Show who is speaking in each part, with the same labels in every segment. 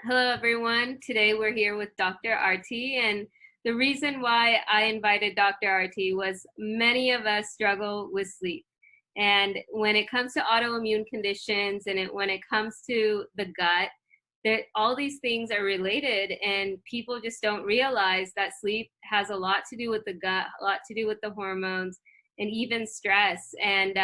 Speaker 1: Hello, everyone. Today we're here with Dr. RT, and the reason why I invited Dr. RT was many of us struggle with sleep. And when it comes to autoimmune conditions and when it comes to the gut, that all these things are related, and people just don't realize that sleep has a lot to do with the gut, a lot to do with the hormones, and even stress. And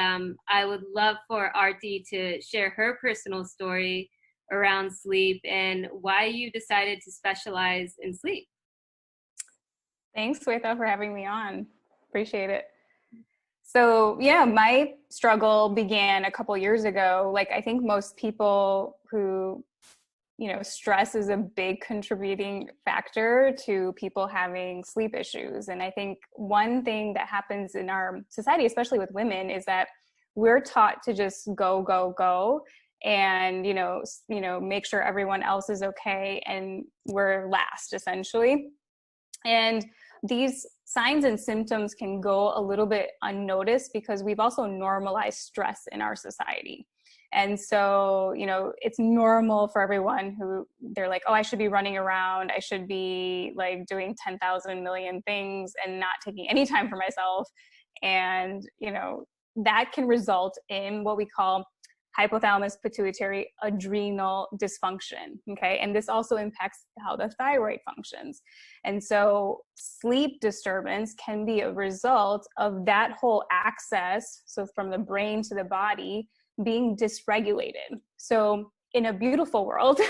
Speaker 1: I would love for RT to share her personal story around sleep and why you decided to specialize in sleep.
Speaker 2: Thanks, Swetha, for having me on. Appreciate it. So yeah, my struggle began a couple years ago. Like I think most people who, stress is a big contributing factor to people having sleep issues. And I think one thing that happens in our society, especially with women, is that we're taught to just go, go, go, and make sure everyone else is okay, and we're last essentially. And these signs and symptoms can go a little bit unnoticed because we've also normalized stress in our society. And so, it's normal for everyone who they're like, oh, I should be running around. I should be like doing 10,000 million things and not taking any time for myself. And, that can result in what we call hypothalamus pituitary adrenal dysfunction. Okay. And this also impacts how the thyroid functions. And so sleep disturbance can be a result of that whole axis. So from the brain to the body being dysregulated. So in a beautiful world,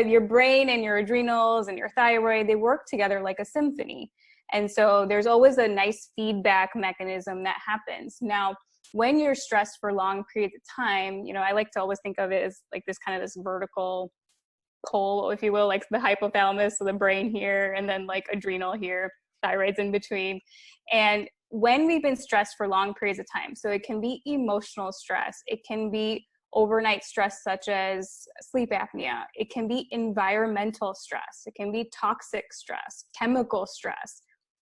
Speaker 2: your brain and your adrenals and your thyroid, they work together like a symphony. And so there's always a nice feedback mechanism that happens. Now, when you're stressed for long periods of time, I like to always think of it as like this kind of this vertical pole, if you will, like the hypothalamus, so the brain here, and then like adrenal here, thyroid's in between. And when we've been stressed for long periods of time, so it can be emotional stress, it can be overnight stress such as sleep apnea, it can be environmental stress, it can be toxic stress, chemical stress,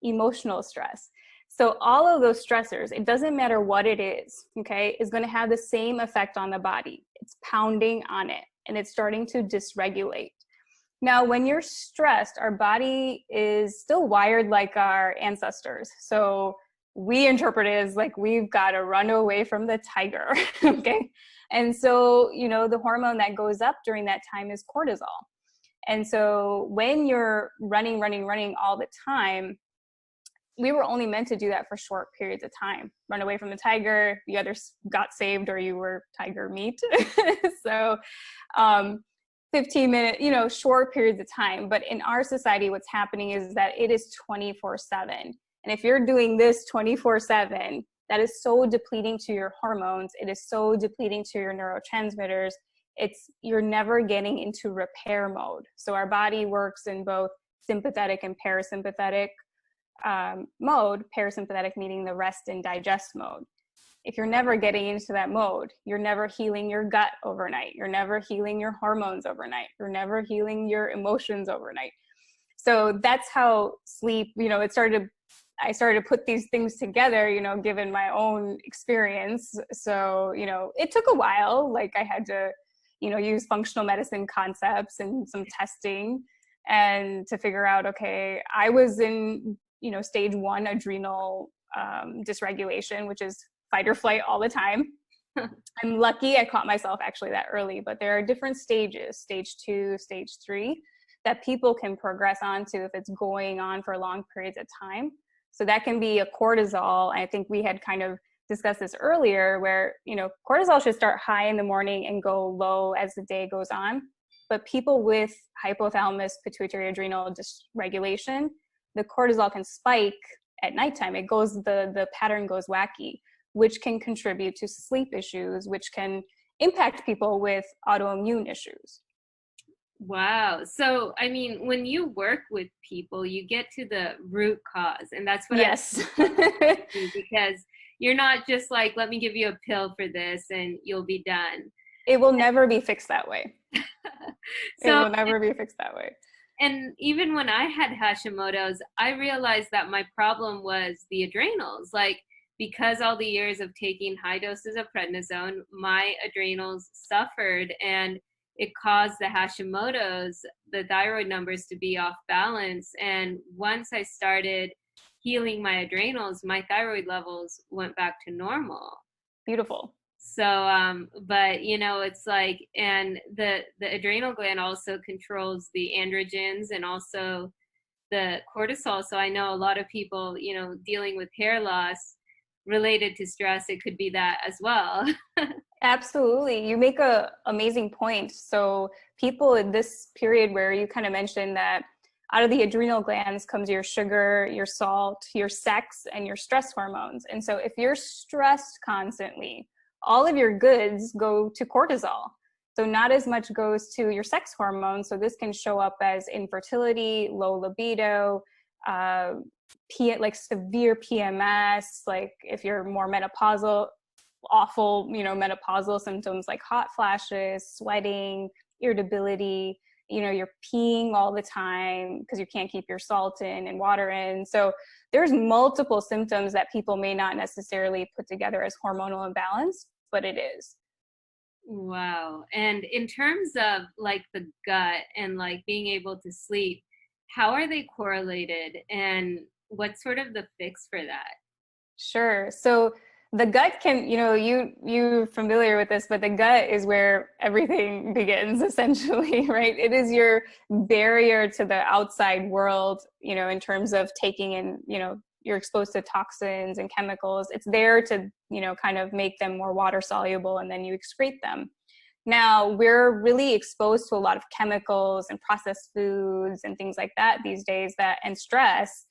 Speaker 2: emotional stress. So all of those stressors, it doesn't matter what it is, okay, is going to have the same effect on the body. It's pounding on it and it's starting to dysregulate. Now, when you're stressed, our body is still wired like our ancestors. So we interpret it as like we've got to run away from the tiger, okay? And so, the hormone that goes up during that time is cortisol. And so when you're running all the time, we were only meant to do that for short periods of time. Run away from the tiger, the others got saved or you were tiger meat. So 15-minute, short periods of time. But in our society, what's happening is that it is 24/7. And if you're doing this 24/7, that is so depleting to your hormones. It is so depleting to your neurotransmitters. You're never getting into repair mode. So our body works in both sympathetic and parasympathetic mode, parasympathetic meaning the rest and digest mode. If you're never getting into that mode, you're never healing your gut overnight. You're never healing your hormones overnight. You're never healing your emotions overnight. So that's how sleep, I started to put these things together, given my own experience. So, it took a while. Like I had to, use functional medicine concepts and some testing and to figure out, okay, I was in stage 1 adrenal dysregulation, which is fight or flight all the time. I'm lucky I caught myself actually that early, but there are different stages, stage 2, stage 3, that people can progress onto if it's going on for long periods of time. So that can be a cortisol. I think we had kind of discussed this earlier where, cortisol should start high in the morning and go low as the day goes on. But people with hypothalamus pituitary adrenal dysregulation, the cortisol can spike at nighttime. The pattern goes wacky, which can contribute to sleep issues, which can impact people with autoimmune issues.
Speaker 1: Wow. So, I mean, when you work with people, you get to the root cause. And that's what
Speaker 2: yes.
Speaker 1: I do, because you're not just like, let me give you a pill for this and you'll be done.
Speaker 2: It will never be fixed that way.
Speaker 1: It
Speaker 2: will never be fixed that way.
Speaker 1: And even when I had Hashimoto's, I realized that my problem was the adrenals. Like, because all the years of taking high doses of prednisone, my adrenals suffered. And it caused the Hashimoto's, the thyroid numbers to be off balance. And once I started healing my adrenals, my thyroid levels went back to normal.
Speaker 2: Beautiful.
Speaker 1: So, but you know, it's like, and the adrenal gland also controls the androgens and also the cortisol. So I know a lot of people, you know, dealing with hair loss related to stress, it could be that as well.
Speaker 2: Absolutely. You make a amazing point. So people in this period where you kind of mentioned that out of the adrenal glands comes your sugar, your salt, your sex, and your stress hormones. And so if you're stressed constantly, all of your goods go to cortisol. So not as much goes to your sex hormones. So this can show up as infertility, low libido, like severe PMS, like if you're more menopausal, awful, you know, menopausal symptoms like hot flashes, sweating, irritability, you know, you're peeing all the time because you can't keep your salt in and water in. So there's multiple symptoms that people may not necessarily put together as hormonal imbalance, but it is.
Speaker 1: Wow. And in terms of like the gut and like being able to sleep, how are they correlated and what's sort of the fix for that?
Speaker 2: Sure. So the gut can, you know, you're familiar with this, but the gut is where everything begins essentially, right? It is your barrier to the outside world, you know, in terms of taking in, you know, you're exposed to toxins and chemicals. It's there to, you know, kind of make them more water soluble and then you excrete them. Now, we're really exposed to a lot of chemicals and processed foods and things like that these days, that and stress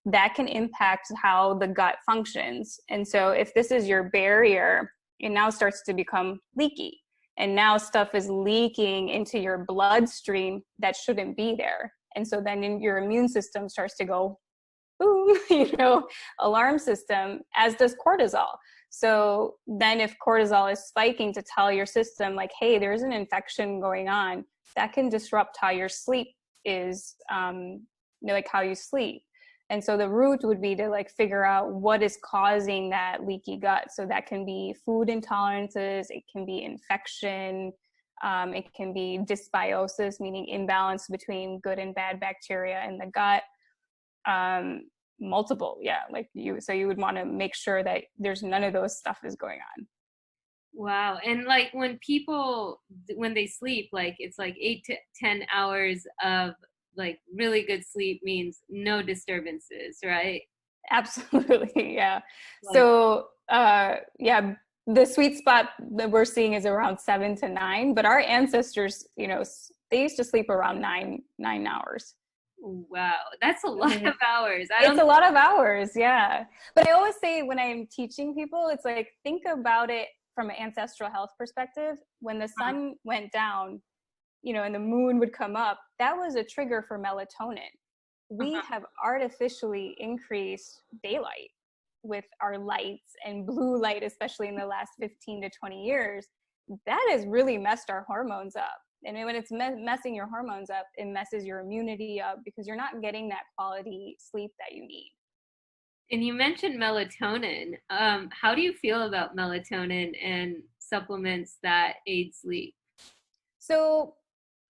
Speaker 2: that can impact how the gut functions. And so if this is your barrier, it now starts to become leaky. And now stuff is leaking into your bloodstream that shouldn't be there. And so then your immune system starts to go, boom, you know, alarm system, as does cortisol. So then if cortisol is spiking to tell your system like, hey, there's an infection going on, that can disrupt how your sleep is, like how you sleep. And so the root would be to like figure out what is causing that leaky gut. So that can be food intolerances, it can be infection, it can be dysbiosis, meaning imbalance between good and bad bacteria in the gut. Multiple, yeah, like so you would want to make sure that there's none of those stuff is going on.
Speaker 1: Wow. And like when people, when they sleep, like it's like 8 to 10 hours of like really good sleep means no disturbances, right?
Speaker 2: Absolutely, yeah.
Speaker 1: Like,
Speaker 2: So, yeah, the sweet spot that we're seeing is around 7 to 9, but our ancestors, you know, they used to sleep around nine hours.
Speaker 1: wow, that's a lot
Speaker 2: Mhm.
Speaker 1: of hours.
Speaker 2: It's a lot of hours, yeah. But I always say when I'm teaching people, it's like, think about it from an ancestral health perspective. When the sun went down, you know, and the moon would come up, that was a trigger for melatonin. We have artificially increased daylight with our lights and blue light, especially in the last 15 to 20 years. That has really messed our hormones up. And when it's messing your hormones up, it messes your immunity up because you're not getting that quality sleep that you need.
Speaker 1: And you mentioned melatonin. How do you feel about melatonin and supplements that aid sleep?
Speaker 2: So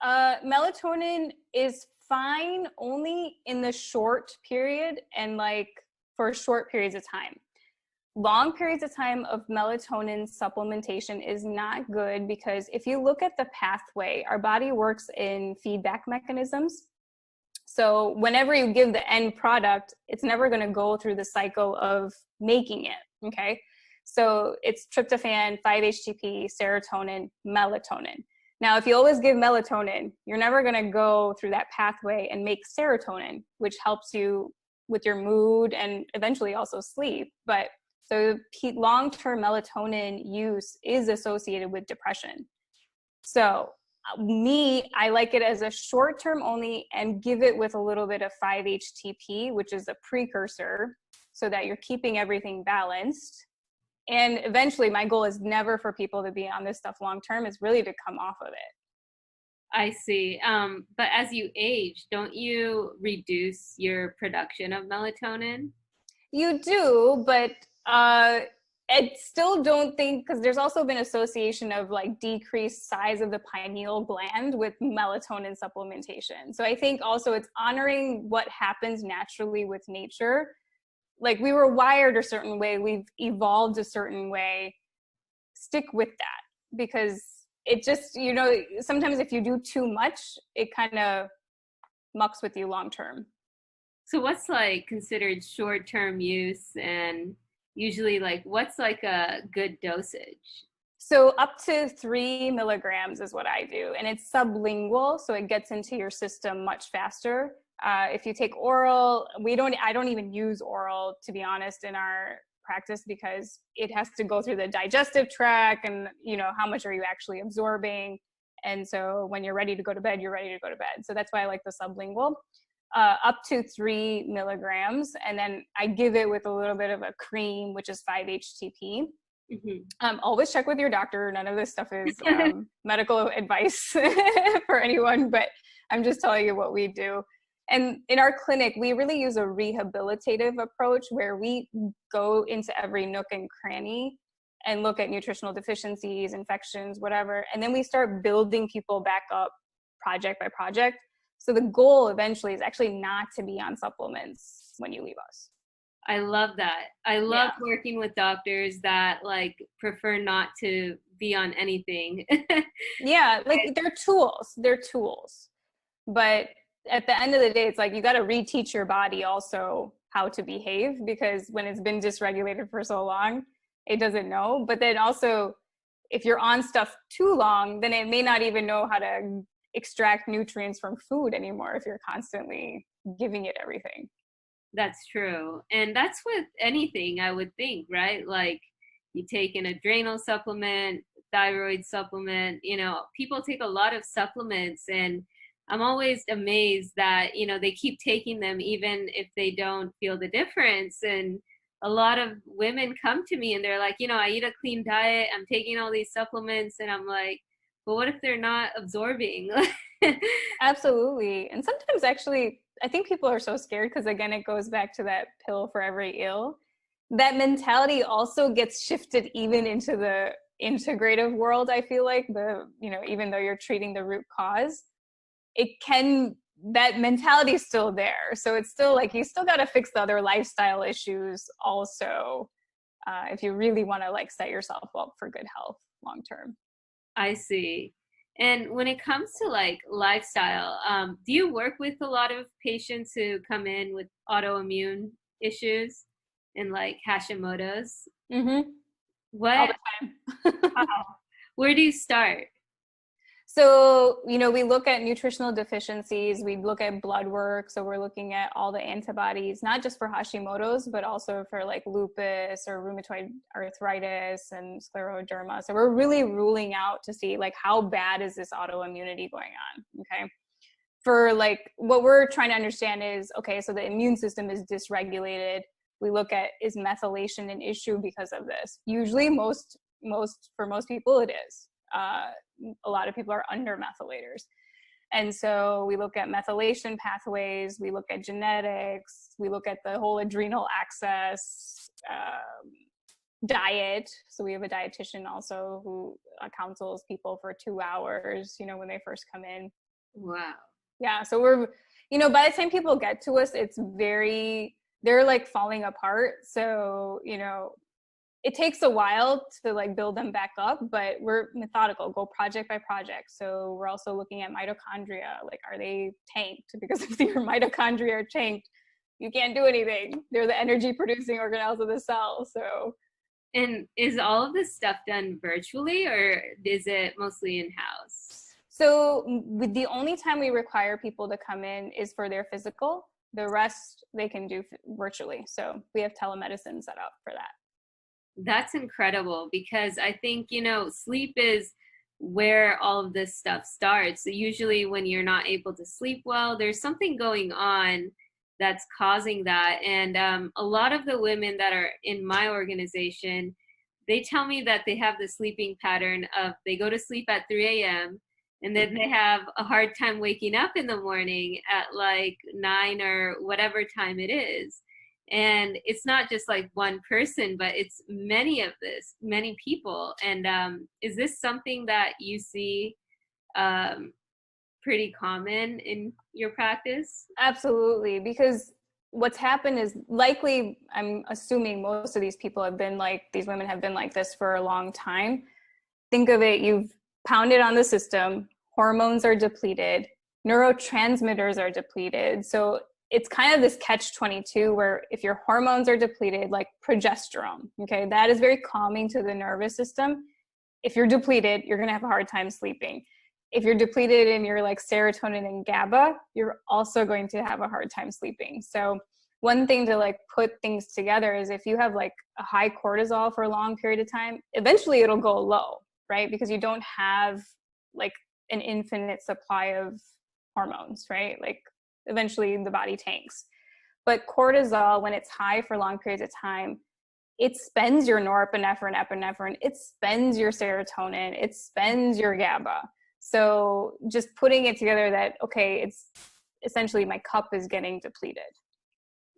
Speaker 2: melatonin is fine only in the short period and like for short periods of time. Long periods of time of melatonin supplementation is not good because if you look at the pathway, our body works in feedback mechanisms. So whenever you give the end product, it's never going to go through the cycle of making it, okay? So it's tryptophan, 5-HTP, serotonin, melatonin. Now, if you always give melatonin, you're never going to go through that pathway and make serotonin, which helps you with your mood and eventually also sleep. But so long-term melatonin use is associated with depression. So I like it as a short-term only and give it with a little bit of 5-HTP, which is a precursor, so that you're keeping everything balanced. And eventually my goal is never for people to be on this stuff long-term, it's really to come off of it.
Speaker 1: I see. But as you age, don't you reduce your production of melatonin?
Speaker 2: You do, but I still don't think, because there's also been association of like decreased size of the pineal gland with melatonin supplementation. So I think also it's honoring what happens naturally with nature. Like we were wired a certain way, we've evolved a certain way. Stick with that, because it just, you know, sometimes if you do too much, it kind of mucks with you long term.
Speaker 1: So what's like considered short-term use, and usually like what's like a good dosage?
Speaker 2: So up to 3 milligrams is what I do, and it's sublingual, so it gets into your system much faster. If you take oral, I don't even use oral, to be honest, in our practice, because it has to go through the digestive tract, and you know, how much are you actually absorbing? And so when you're ready to go to bed, you're ready to go to bed. So that's why I like the sublingual. Up to 3 milligrams. And then I give it with a little bit of a cream, which is 5-HTP. Always check with your doctor. None of this stuff is medical advice for anyone, but I'm just telling you what we do. And in our clinic, we really use a rehabilitative approach where we go into every nook and cranny and look at nutritional deficiencies, infections, whatever. And then we start building people back up project by project. So the goal eventually is actually not to be on supplements when you leave us.
Speaker 1: I love that. I love working with doctors that like prefer not to be on anything.
Speaker 2: Yeah, like they're tools. They're tools. But at the end of the day, it's like you got to reteach your body also how to behave, because when it's been dysregulated for so long, it doesn't know. But then also, if you're on stuff too long, then it may not even know how to extract nutrients from food anymore if you're constantly giving it everything.
Speaker 1: That's true. And that's with anything, I would think, right? Like you take an adrenal supplement, thyroid supplement, you know, people take a lot of supplements, and I'm always amazed that, you know, they keep taking them even if they don't feel the difference. And a lot of women come to me and they're like, you know, I eat a clean diet, I'm taking all these supplements, and I'm like, but what if they're not absorbing?
Speaker 2: Absolutely. And sometimes actually, I think people are so scared because, again, it goes back to that pill for every ill. That mentality also gets shifted even into the integrative world. I feel like even though you're treating the root cause, that mentality is still there. So it's still like, you still got to fix the other lifestyle issues also, if you really want to like set yourself up for good health long term.
Speaker 1: I see. And when it comes to like lifestyle, do you work with a lot of patients who come in with autoimmune issues and like Hashimoto's?
Speaker 2: Mm-hmm.
Speaker 1: What?
Speaker 2: All the time.
Speaker 1: Wow. Where do you start?
Speaker 2: So, we look at nutritional deficiencies, we look at blood work. So we're looking at all the antibodies, not just for Hashimoto's, but also for like lupus or rheumatoid arthritis and scleroderma. So we're really ruling out to see like, how bad is this autoimmunity going on? Okay. For like, what we're trying to understand is, okay, so the immune system is dysregulated. We look at, is methylation an issue because of this? Usually for most people it is. A lot of people are under methylators. And so we look at methylation pathways, we look at genetics, we look at the whole adrenal axis, diet. So we have a dietitian also who counsels people for 2 hours, when they first come in.
Speaker 1: Wow.
Speaker 2: Yeah. So we're, by the time people get to us, they're like falling apart. So, it takes a while to like build them back up, but we're methodical, go project by project. So we're also looking at mitochondria. Like, are they tanked? Because if your mitochondria are tanked, you can't do anything. They're the energy producing organelles of the cell. So.
Speaker 1: And is all of this stuff done virtually, or is it mostly in-house?
Speaker 2: So the only time we require people to come in is for their physical. The rest they can do virtually. So we have telemedicine set up for that.
Speaker 1: That's incredible, because I think, sleep is where all of this stuff starts. So usually when you're not able to sleep well, there's something going on that's causing that. And a lot of the women that are in my organization, they tell me that they have the sleeping pattern of they go to sleep at 3 a.m. and then they have a hard time waking up in the morning at like 9 or whatever time it is. And it's not just like one person, but it's many people. And is this something that you see um, pretty common in your practice?
Speaker 2: Absolutely, because what's happened is likely, I'm assuming most of these people have been like, these women have been like this for a long time. Think of it, you've pounded on the system, hormones are depleted, neurotransmitters are depleted. So it's kind of this catch-22 where if your hormones are depleted, like progesterone, okay, that is very calming to the nervous system. If you're depleted, you're gonna have a hard time sleeping. If you're depleted in your like serotonin and GABA, you're also going to have a hard time sleeping. So one thing to like put things together is if you have like a high cortisol for a long period of time, eventually it'll go low, right? Because you don't have like an infinite supply of hormones, right? Like eventually the body tanks. But cortisol, when it's high for long periods of time, it spends your norepinephrine, epinephrine, it spends your serotonin, it spends your GABA. So just putting it together that, okay, it's essentially my cup is getting depleted.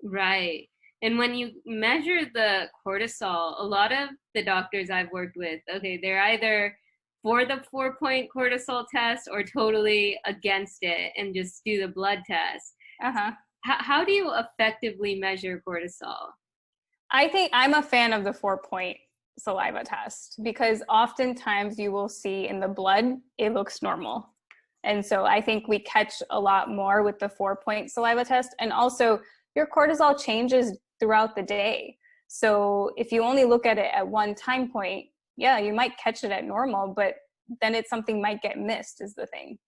Speaker 1: Right. And when you measure the cortisol, a lot of the doctors I've worked with, okay, they're either for the 4-point cortisol test or totally against it and just do the blood test.
Speaker 2: Uh-huh.
Speaker 1: How do you effectively measure cortisol?
Speaker 2: I think I'm a fan of the 4-point saliva test because oftentimes you will see in the blood, it looks normal. And so I think we catch a lot more with the 4-point saliva test. And also your cortisol changes throughout the day. So if you only look at it at one time point, yeah, you might catch it at normal, but then it's something might get missed is the thing.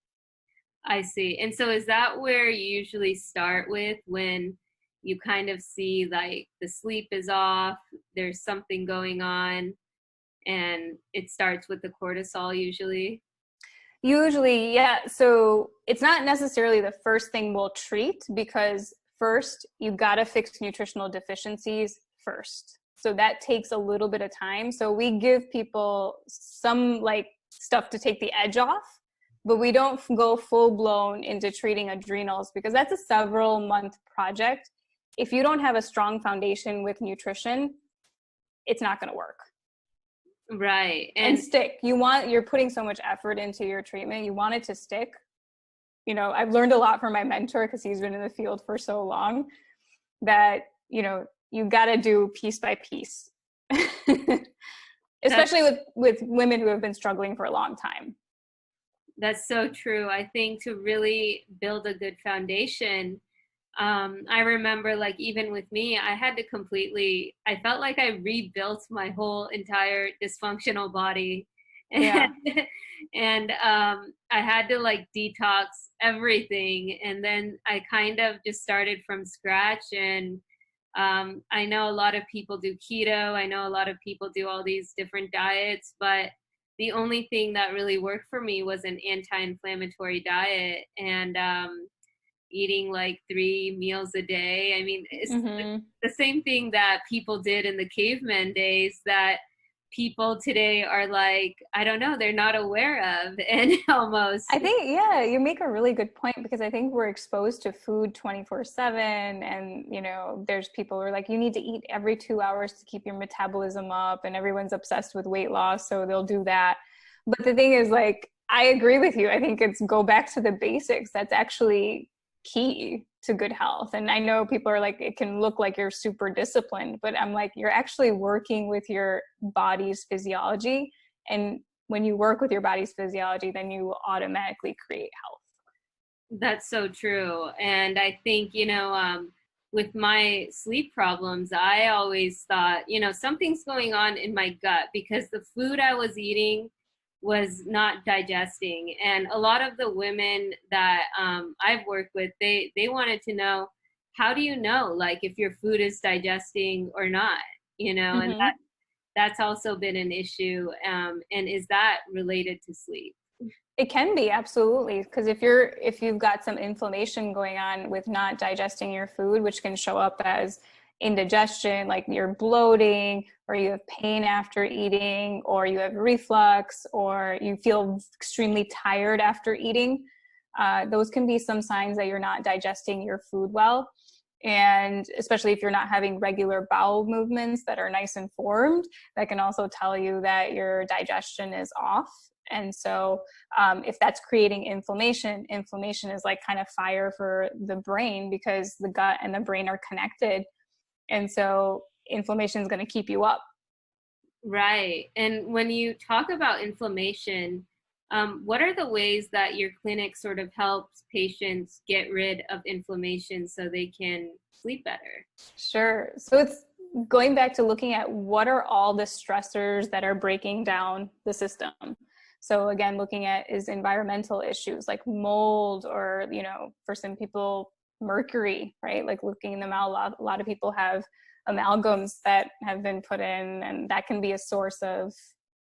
Speaker 1: I see. And so is that where you usually start with when you kind of see like the sleep is off, there's something going on, and it starts with the cortisol usually?
Speaker 2: Usually, yeah. So it's not necessarily the first thing we'll treat because first you got to fix nutritional deficiencies first. So that takes a little bit of time. So we give people some like stuff to take the edge off, but we don't go full blown into treating adrenals because that's a several month project. If you don't have a strong foundation with nutrition, it's not going to work.
Speaker 1: Right.
Speaker 2: And stick. You're putting so much effort into your treatment. You want it to stick. You know, I've learned a lot from my mentor because he's been in the field for so long that, you know, you got to do piece by piece, especially with women who have been struggling for a long time.
Speaker 1: That's so true. I think to really build a good foundation, I remember like even with me, I felt like I rebuilt my whole entire dysfunctional body.
Speaker 2: Yeah.
Speaker 1: And I had to like detox everything. And then I kind of just started from scratch. And I know a lot of people do keto. I know a lot of people do all these different diets, but the only thing that really worked for me was an anti-inflammatory diet and eating like 3 meals a day. I mean, it's the same thing that people did in the caveman days that people today are like, I don't know, they're not aware of. And almost
Speaker 2: I think, yeah, you make a really good point because I think we're exposed to food 24/7 and, you know, there's people who are like, you need to eat every 2 hours to keep your metabolism up and everyone's obsessed with weight loss, so they'll do that. But the thing is, like, I agree with you. I think it's go back to the basics. That's actually key to good health. And I know people are like, it can look like you're super disciplined, but I'm like, you're actually working with your body's physiology. And when you work with your body's physiology, then you automatically create health.
Speaker 1: That's so true. And I think, you know, with my sleep problems, I always thought, you know, something's going on in my gut because the food I was eating was not digesting. And a lot of the women that I've worked with, they wanted to know, how do you know, like, if your food is digesting or not, you know, and that's also been an issue. And is that related to sleep?
Speaker 2: It can be, absolutely, because if you've got some inflammation going on with not digesting your food, which can show up as indigestion, like you're bloating, or you have pain after eating, or you have reflux, or you feel extremely tired after eating, those can be some signs that you're not digesting your food well. And especially if you're not having regular bowel movements that are nice and formed, that can also tell you that your digestion is off. And so if that's creating inflammation, inflammation is like kind of fire for the brain, because the gut and the brain are connected. And so inflammation is going to keep you up.
Speaker 1: Right. And when you talk about inflammation, what are the ways that your clinic sort of helps patients get rid of inflammation so they can sleep better?
Speaker 2: Sure. So it's going back to looking at what are all the stressors that are breaking down the system. So again, looking at is environmental issues like mold, or, you know, for some people, mercury, right? Like looking them out, a lot of people have amalgams that have been put in, and that can be a source of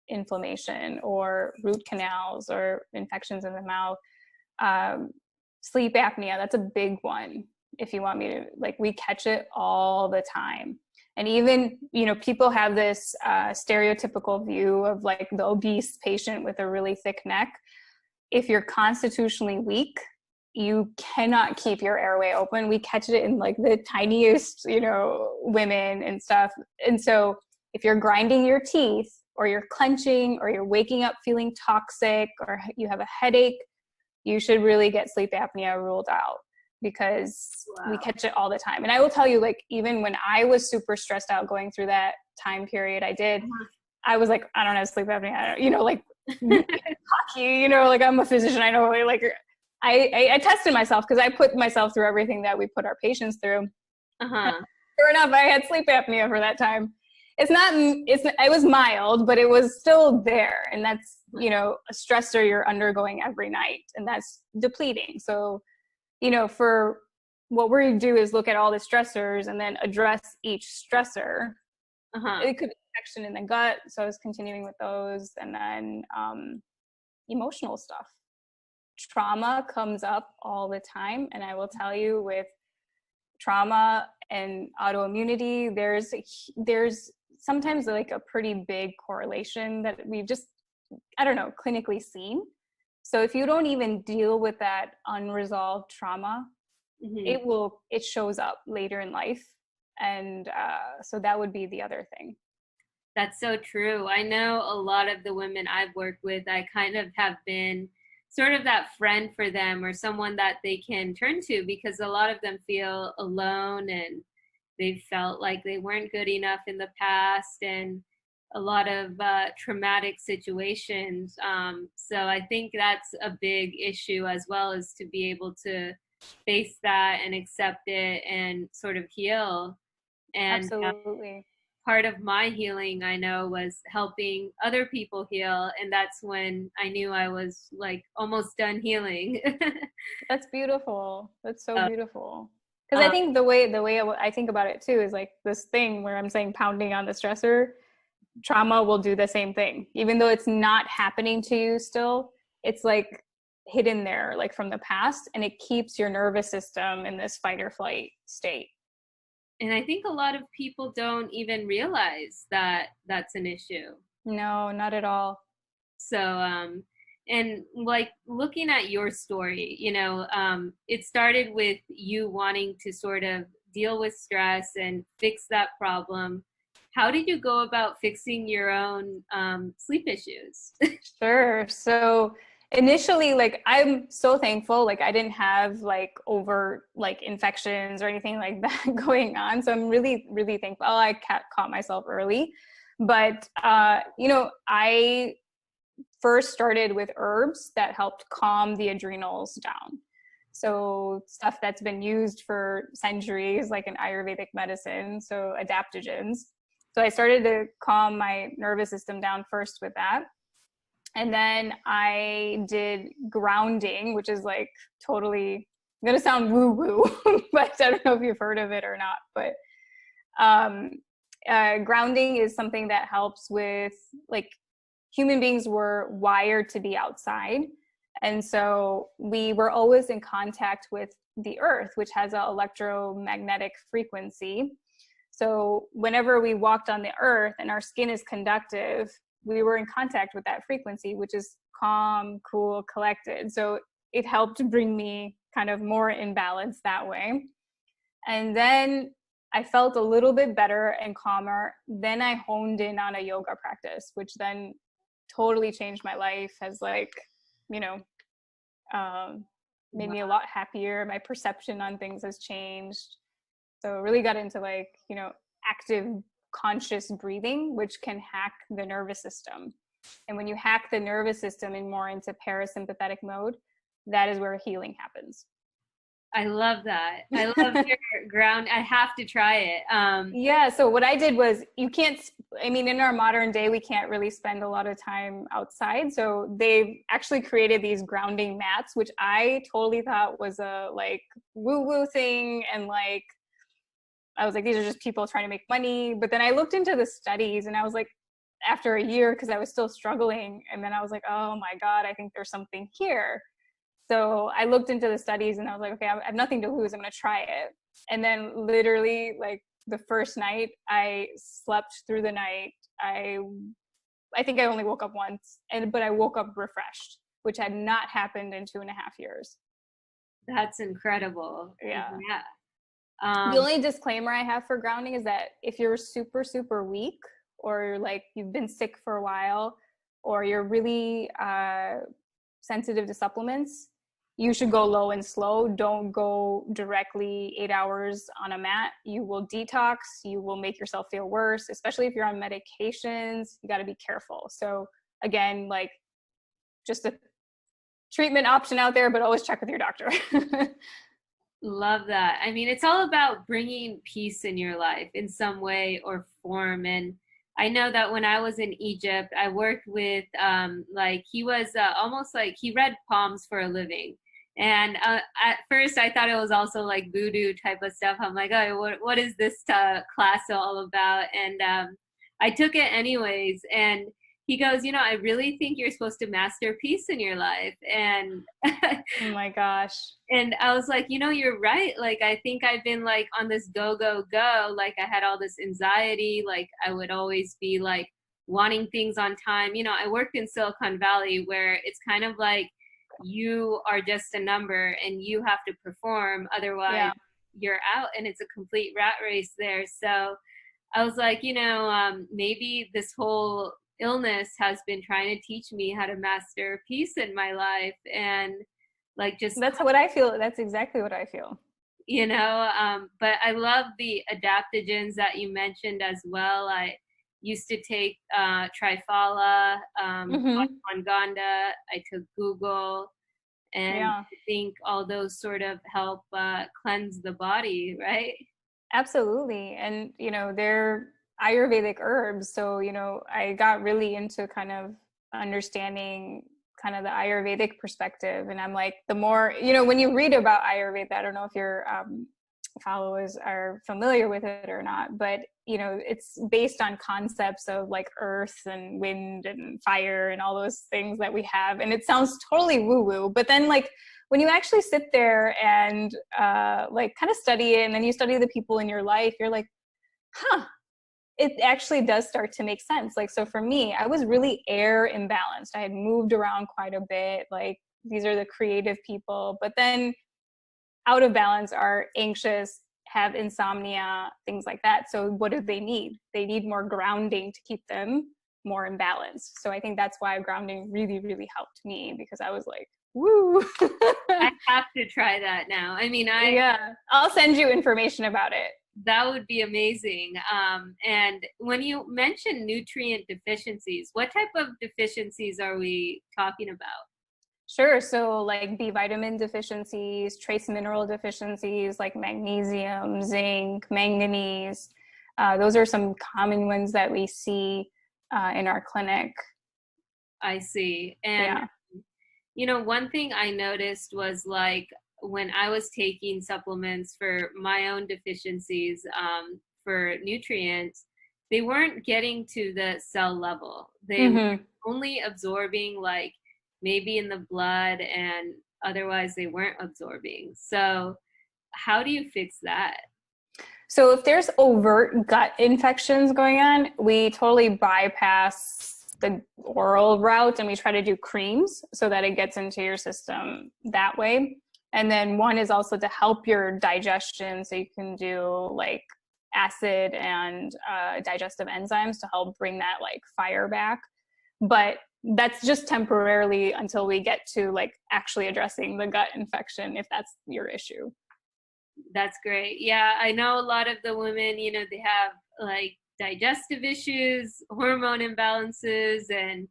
Speaker 2: inflammation, or root canals or infections in the mouth. Sleep apnea, that's a big one. If you want me to, like, we catch it all the time. And even, you know, people have this stereotypical view of like the obese patient with a really thick neck. If you're constitutionally weak, you cannot keep your airway open. We catch it in like the tiniest, you know, women and stuff. And so if you're grinding your teeth, or you're clenching, or you're waking up feeling toxic, or you have a headache, you should really get sleep apnea ruled out, because we catch it all the time. And I will tell you, like, even when I was super stressed out going through that time period, I was like, I don't have sleep apnea, you know, like cocky, you know, like I'm a physician. I know, like, I tested myself, because I put myself through everything that we put our patients through. Sure enough, I had sleep apnea for that time. It was mild, but it was still there. And that's, you know, a stressor you're undergoing every night, and that's depleting. So, you know, for what we do is look at all the stressors and then address each stressor. It could be infection in the gut, so I was continuing with those. And then emotional stuff. Trauma comes up all the time, and I will tell you, with trauma and autoimmunity, there's sometimes like a pretty big correlation that we've just, I don't know, clinically seen. So if you don't even deal with that unresolved trauma, it shows up later in life. And so that would be the other thing.
Speaker 1: That's so true. I know a lot of the women I've worked with, I kind of have been sort of that friend for them, or someone that they can turn to, because a lot of them feel alone, and they felt like they weren't good enough in the past, and a lot of traumatic situations. So I think that's a big issue, as well, as to be able to face that and accept it and sort of heal. And
Speaker 2: Absolutely.
Speaker 1: part of my healing, I know, was helping other people heal. And that's when I knew I was like almost done healing.
Speaker 2: That's beautiful. That's so beautiful. Because I think the way I think about it too is like this thing where I'm saying pounding on the stressor, trauma will do the same thing. Even though it's not happening to you still, it's like hidden there, like from the past, and it keeps your nervous system in this fight or flight state.
Speaker 1: And I think a lot of people don't even realize that that's an issue.
Speaker 2: No, not at all.
Speaker 1: So, and like looking at your story, you know, it started with you wanting to sort of deal with stress and fix that problem. How did you go about fixing your own sleep issues?
Speaker 2: Sure. So initially, like, I'm so thankful, like I didn't have like over like infections or anything like that going on. So I'm really, really thankful. I caught myself early. But, you know, I first started with herbs that helped calm the adrenals down. So stuff that's been used for centuries, like in Ayurvedic medicine, so adaptogens. So I started to calm my nervous system down first with that. And then I did grounding, which is like totally going to sound woo-woo, but I don't know if you've heard of it or not. But grounding is something that helps with, like, human beings were wired to be outside. And so we were always in contact with the earth, which has an electromagnetic frequency. So whenever we walked on the earth and our skin is conductive, we were in contact with that frequency, which is calm, cool, collected. So it helped bring me kind of more in balance that way. And then I felt a little bit better and calmer. Then I honed in on a yoga practice, which then totally changed my life, has like, you know, made me a lot happier. My perception on things has changed. So really got into like, you know, active conscious breathing, which can hack the nervous system. And when you hack the nervous system and more into parasympathetic mode, that is where healing happens.
Speaker 1: I love that. I love your ground. I have to try it.
Speaker 2: Yeah. So what I did was, you can't, I mean, in our modern day, we can't really spend a lot of time outside. So they've actually created these grounding mats, which I totally thought was a like woo-woo thing. And like, I was like, these are just people trying to make money. But then I looked into the studies and I was like, after a year, because I was still struggling. And then I was like, oh my God, I think there's something here. So I looked into the studies and I was like, okay, I have nothing to lose. I'm going to try it. And then literally like the first night I slept through the night. I think I only woke up once, but I woke up refreshed, which had not happened in 2.5 years.
Speaker 1: That's incredible.
Speaker 2: Yeah.
Speaker 1: Yeah.
Speaker 2: The only disclaimer I have for grounding is that if you're super, super weak, or like you've been sick for a while, or you're really sensitive to supplements, you should go low and slow. Don't go directly 8 hours on a mat. You will detox. You will make yourself feel worse, especially if you're on medications. You got to be careful. So again, like just a treatment option out there, but always check with your doctor.
Speaker 1: Love that. I mean, it's all about bringing peace in your life in some way or form. And I know that when I was in Egypt, I worked with, like, he was almost like he read palms for a living. And at first I thought it was also like voodoo type of stuff. I'm like, oh, what is this class all about? And I took it anyways. And he goes, you know, I really think you're supposed to master peace in your life. And
Speaker 2: oh my gosh.
Speaker 1: And I was like, you know, you're right. Like, I think I've been like on this go, go, go. Like I had all this anxiety. Like I would always be like wanting things on time. You know, I worked in Silicon Valley where it's kind of like you are just a number and you have to perform. Otherwise you're out, and it's a complete rat race there. So I was like, you know, maybe this whole illness has been trying to teach me how to master peace in my life. And like, just
Speaker 2: that's what I feel. That's exactly what I feel.
Speaker 1: You know, but I love the adaptogens that you mentioned as well. I used to take Triphala, ashwagandha. I took Google, and I think all those sort of help cleanse the body, right?
Speaker 2: Absolutely. And, you know, they're Ayurvedic herbs. So, you know, I got really into kind of understanding kind of the Ayurvedic perspective. And I'm like, the more, you know, when you read about Ayurveda, I don't know if your followers are familiar with it or not, but, you know, it's based on concepts of like earth and wind and fire and all those things that we have. And it sounds totally woo-woo, but then like when you actually sit there and like kind of study it, and then you study the people in your life, you're like, huh, it actually does start to make sense. Like, so for me, I was really air imbalanced. I had moved around quite a bit. Like, these are the creative people, but then out of balance are anxious, have insomnia, things like that. So what do they need? They need more grounding to keep them more in balance. So I think that's why grounding really, really helped me, because I was like, woo.
Speaker 1: I have to try that now. I mean,
Speaker 2: I'll send you information about it.
Speaker 1: That would be amazing. And when you mention nutrient deficiencies, what type of deficiencies are we talking about?
Speaker 2: Sure. So like B vitamin deficiencies, trace mineral deficiencies like magnesium, zinc, manganese. Those are some common ones that we see in our clinic.
Speaker 1: I see. And, you know, one thing I noticed was like, when I was taking supplements for my own deficiencies for nutrients, they weren't getting to the cell level. They were only absorbing like maybe in the blood, and otherwise they weren't absorbing. So how do you fix that?
Speaker 2: So if there's overt gut infections going on, we totally bypass the oral route and we try to do creams so that it gets into your system that way. And then one is also to help your digestion. So you can do like acid and digestive enzymes to help bring that like fire back. But that's just temporarily until we get to like actually addressing the gut infection, if that's your issue.
Speaker 1: That's great. Yeah, I know a lot of the women, they have like digestive issues, hormone imbalances, and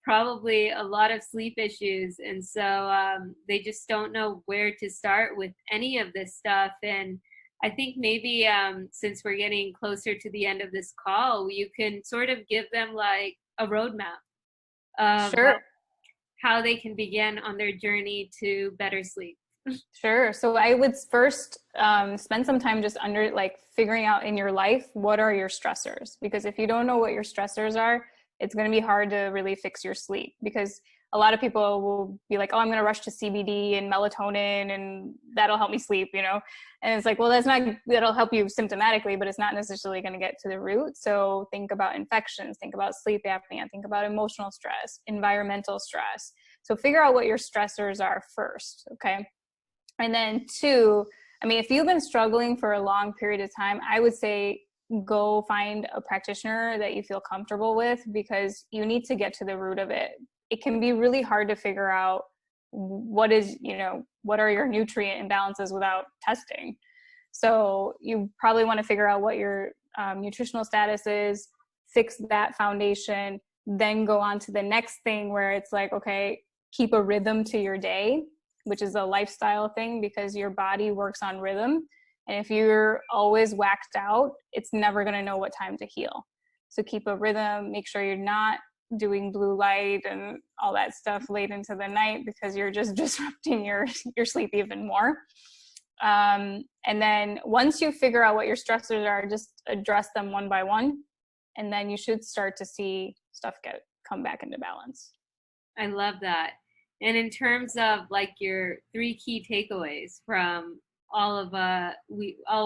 Speaker 1: probably a lot of sleep issues. And so they just don't know where to start with any of this stuff. And I think maybe since we're getting closer to the end of this call, you can sort of give them like a roadmap of
Speaker 2: Sure.
Speaker 1: how they can begin on their journey to better sleep.
Speaker 2: Sure. So I would first spend some time just under like figuring out in your life, what are your stressors? Because if you don't know what your stressors are, it's going to be hard to really fix your sleep, because a lot of people will be like, oh, I'm going to rush to CBD and melatonin and that'll help me sleep, And it's like, well, that'll help you symptomatically, but it's not necessarily going to get to the root. So think about infections, think about sleep apnea, think about emotional stress, environmental stress. So figure out what your stressors are first. Okay. And then two, I mean, if you've been struggling for a long period of time, I would say go find a practitioner that you feel comfortable with, because you need to get to the root of it. It can be really hard to figure out what are your nutrient imbalances without testing. So you probably want to figure out what your nutritional status is, fix that foundation, then go on to the next thing where it's like, okay, keep a rhythm to your day, which is a lifestyle thing, because your body works on rhythm. And if you're always whacked out, it's never going to know what time to heal. So keep a rhythm, make sure you're not doing blue light and all that stuff late into the night, because you're just disrupting your sleep even more. And then once you figure out what your stressors are, just address them one by one. And then you should start to see stuff come back into balance.
Speaker 1: I love that. And in terms of like your 3 key takeaways from all of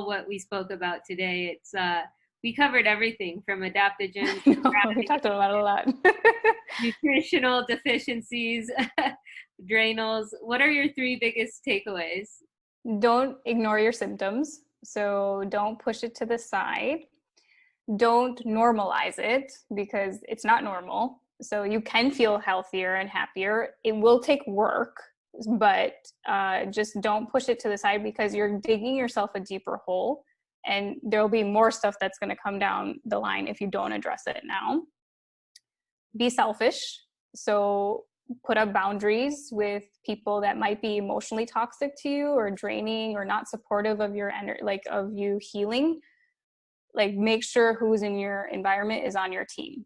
Speaker 1: what we spoke about today, it's we covered everything from adaptogens,
Speaker 2: We talked about it a lot.
Speaker 1: nutritional deficiencies, adrenals. What are your 3 biggest takeaways?
Speaker 2: Don't ignore your symptoms. So don't push it to the side. Don't normalize it, because it's not normal. So you can feel healthier and happier. It will take work, but just don't push it to the side, because you're digging yourself a deeper hole, and there'll be more stuff that's going to come down the line if you don't address it now. Be selfish. So put up boundaries with people that might be emotionally toxic to you, or draining, or not supportive of your of you healing. Like, make sure who's in your environment is on your team.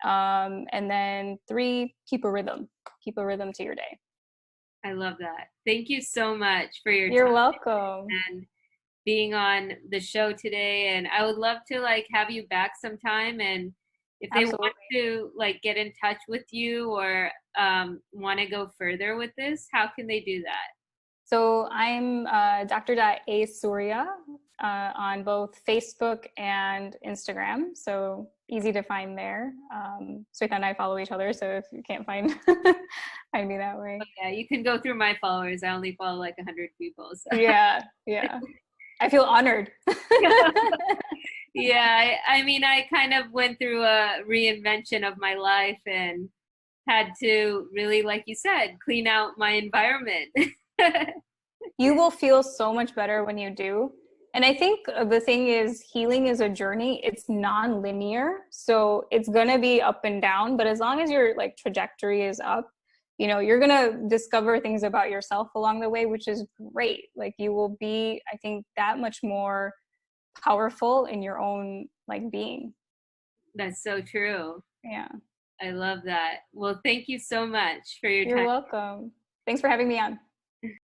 Speaker 2: And then 3, keep a rhythm to your day.
Speaker 1: I love that. Thank you so much for your
Speaker 2: You're
Speaker 1: time
Speaker 2: welcome.
Speaker 1: and being on the show today. And I would love to like have you back sometime. And if they
Speaker 2: Absolutely.
Speaker 1: want to like get in touch with you or want to go further with this, how can they do that?
Speaker 2: So I'm Dr. A. Soorya on both Facebook and Instagram. So easy to find there. Swetha and I follow each other, so if you can't find me that way.
Speaker 1: Yeah, you can go through my followers. I only follow like 100 people. So.
Speaker 2: Yeah. I feel honored.
Speaker 1: Yeah, I mean, I kind of went through a reinvention of my life and had to really, like you said, clean out my environment.
Speaker 2: You will feel so much better when you do. And I think the thing is, healing is a journey. It's non-linear. So it's going to be up and down, but as long as your like trajectory is up, you're going to discover things about yourself along the way, which is great. Like, you will be, I think, that much more powerful in your own like being.
Speaker 1: That's so true.
Speaker 2: Yeah.
Speaker 1: I love that. Well, thank you so much for your time.
Speaker 2: You're welcome. Thanks for having me on.